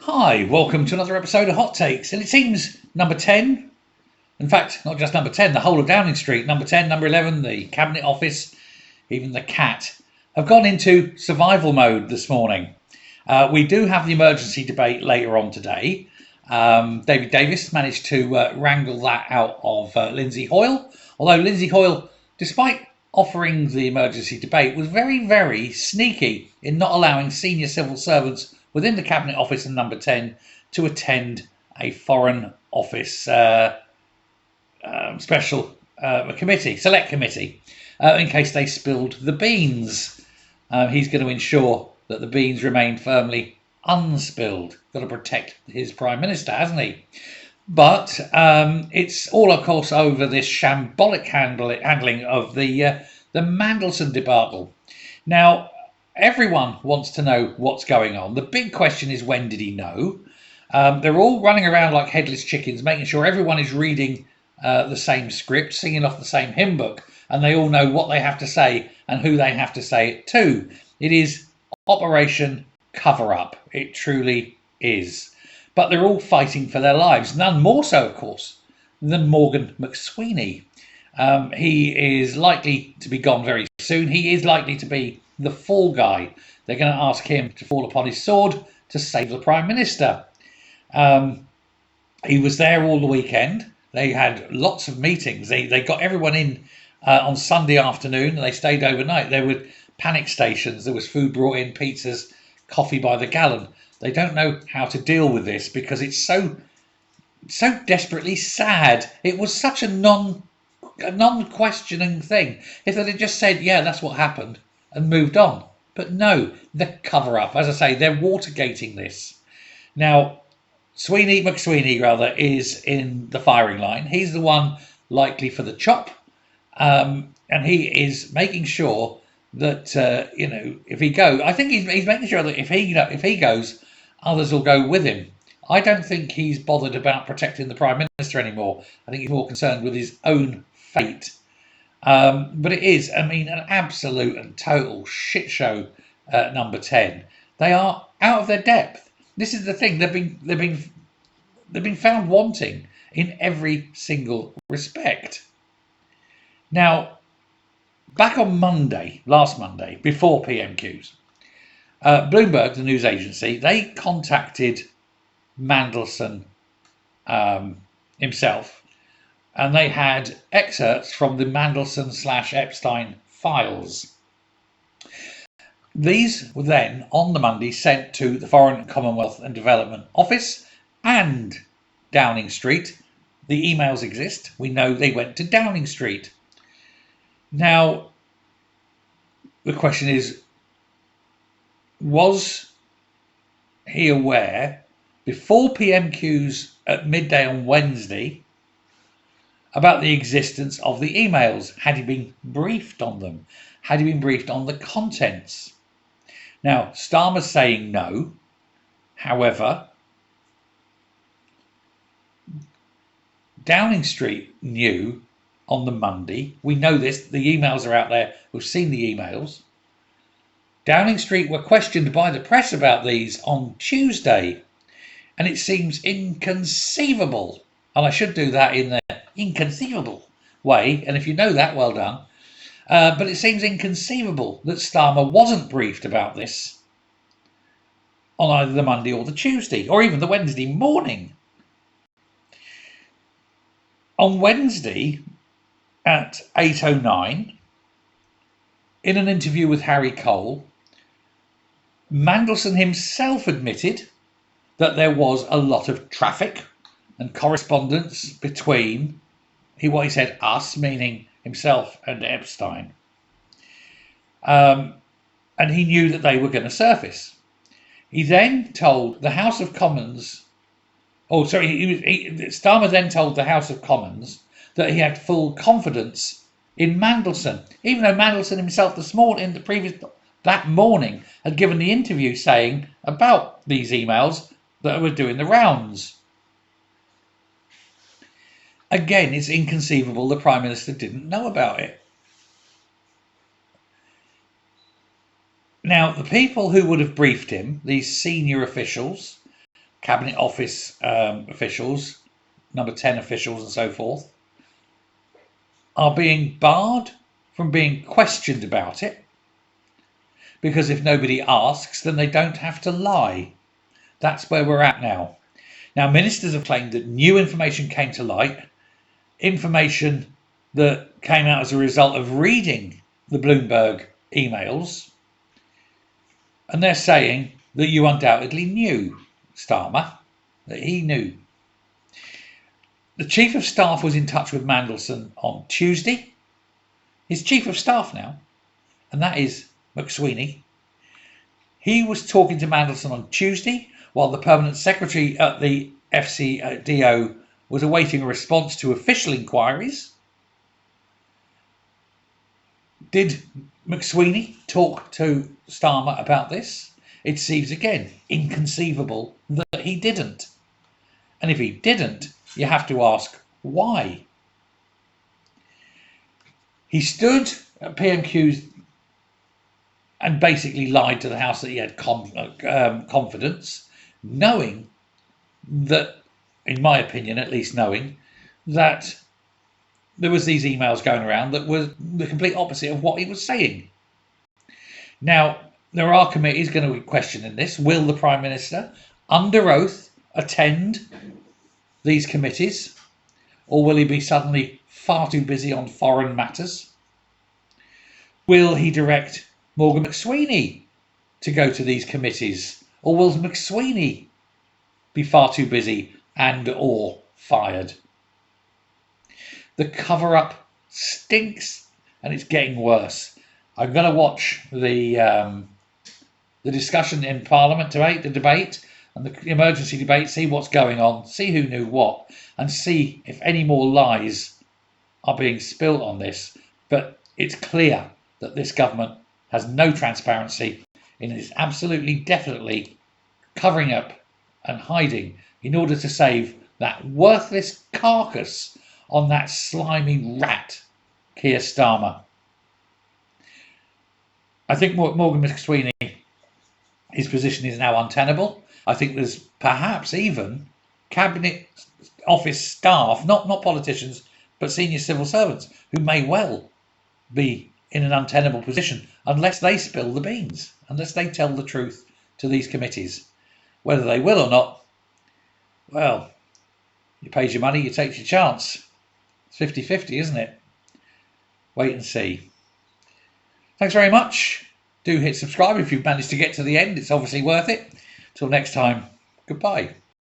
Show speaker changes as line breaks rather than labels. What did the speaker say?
Hi, welcome to another episode of Hot Takes. And it seems number 10, in fact, not just number 10, the whole of Downing Street, number 10, number 11, the Cabinet Office, even the cat, have gone into survival mode this morning. We do have the emergency debate later on today. David Davis managed to wrangle that out of Lindsay Hoyle, although Lindsay Hoyle, despite offering the emergency debate, was very, very sneaky in not allowing senior civil servants within the Cabinet Office and number 10 to attend a Foreign Office special select committee, in case they spilled the beans. He's going to ensure that the beans remain firmly unspilled. Got to protect his Prime Minister, hasn't he? But it's all, of course, over this shambolic handling of the Mandelson debacle. Now, everyone wants to know what's going on. The big question is, when did he know? They're all running around like headless chickens, making sure everyone is reading the same script, singing off the same hymn book, and they all know what they have to say and who they have to say it to. It is Operation Cover-Up. It truly is. But they're all fighting for their lives. None more so, of course, than Morgan McSweeney. He is likely to be gone very soon. He is likely to be the fall guy. They're going to ask him to fall upon his sword to save the Prime Minister. He was there all the weekend. They had lots of meetings. They got everyone in on Sunday afternoon, and they stayed overnight. There were panic stations. There was food brought in, pizzas, coffee by the gallon. They don't know how to deal with this because it's so desperately sad. It was such a non-questioning thing. If they had just said, yeah, that's what happened, and moved on. But no, the cover-up. As I say, they're watergating this. Now, McSweeney is in the firing line. He's the one likely for the chop. And he is making sure that, if he goes, I think he's making sure that if he goes, others will go with him. I don't think he's bothered about protecting the Prime Minister anymore. I think he's more concerned with his own fate. But it is, an absolute and total shit show. Number 10. They are out of their depth. This is the thing. They've been found wanting in every single respect. Now, back on last Monday, before PMQs, Bloomberg, the news agency, they contacted Mandelson himself, and they had excerpts from the Mandelson/Epstein files. These were then, on the Monday, sent to the Foreign, Commonwealth and Development Office and Downing Street. The emails exist. We know they went to Downing Street. Now, the question is, was he aware before PMQs at midday on Wednesday about the existence of the emails? Had he been briefed on them? Had he been briefed on the contents? Now, Starmer's saying no. However, Downing Street knew on the Monday. We know this. The emails are out there. We've seen the emails. Downing Street were questioned by the press about these on Tuesday. And it seems inconceivable. And I should do that in the inconceivable way. And if you know that, well done. But it seems inconceivable that Starmer wasn't briefed about this on either the Monday or the Tuesday, or even the Wednesday morning. On Wednesday at 8:09, in an interview with Harry Cole, Mandelson himself admitted that there was a lot of traffic and correspondence between what he said, us, meaning himself and Epstein. And he knew that they were going to surface. He then told the House of Commons, Starmer then told the House of Commons that he had full confidence in Mandelson, even though Mandelson himself that morning had given the interview saying about these emails that were doing the rounds. Again, it's inconceivable the Prime Minister didn't know about it. Now, the people who would have briefed him, these senior officials, Cabinet Office officials, number 10 officials and so forth, are being barred from being questioned about it, because if nobody asks, then they don't have to lie. That's where we're at now. Now, ministers have claimed that new information came to light, information that came out as a result of reading the Bloomberg emails, and they're saying that you undoubtedly knew, Starmer, that he knew. The Chief of Staff was in touch with Mandelson on Tuesday. His Chief of Staff now, and that is McSweeney. He was talking to Mandelson on Tuesday while the Permanent Secretary at the FCDO was awaiting a response to official inquiries. Did McSweeney talk to Starmer about this? It seems again inconceivable that he didn't. And if he didn't, you have to ask why. He stood at PMQ's and basically lied to the House that he had confidence, knowing that, in my opinion at least, knowing that there was these emails going around that were the complete opposite of what he was saying. Now, there are committees going to be questioning this. Will the Prime Minister, under oath, attend these committees, or will he be suddenly far too busy on foreign matters? Will he direct Morgan McSweeney to go to these committees, or will McSweeney be far too busy and or fired? The cover-up stinks, and it's getting worse. I'm going to watch the discussion in Parliament tonight, the debate and the emergency debate, see what's going on, see who knew what, and see if any more lies are being spilled on this. But it's clear that this government has no transparency and is absolutely, definitely covering up and hiding in order to save that worthless carcass on that slimy rat, Keir Starmer. I think Morgan McSweeney, his position is now untenable. I think there's perhaps even Cabinet Office staff, not politicians, but senior civil servants, who may well be in an untenable position unless they spill the beans, unless they tell the truth to these committees. Whether they will or not, well, you paid your money, you take your chance. It's 50-50, isn't it? Wait and see. Thanks very much. Do hit subscribe if you've managed to get to the end. It's obviously worth it. Till next time, goodbye.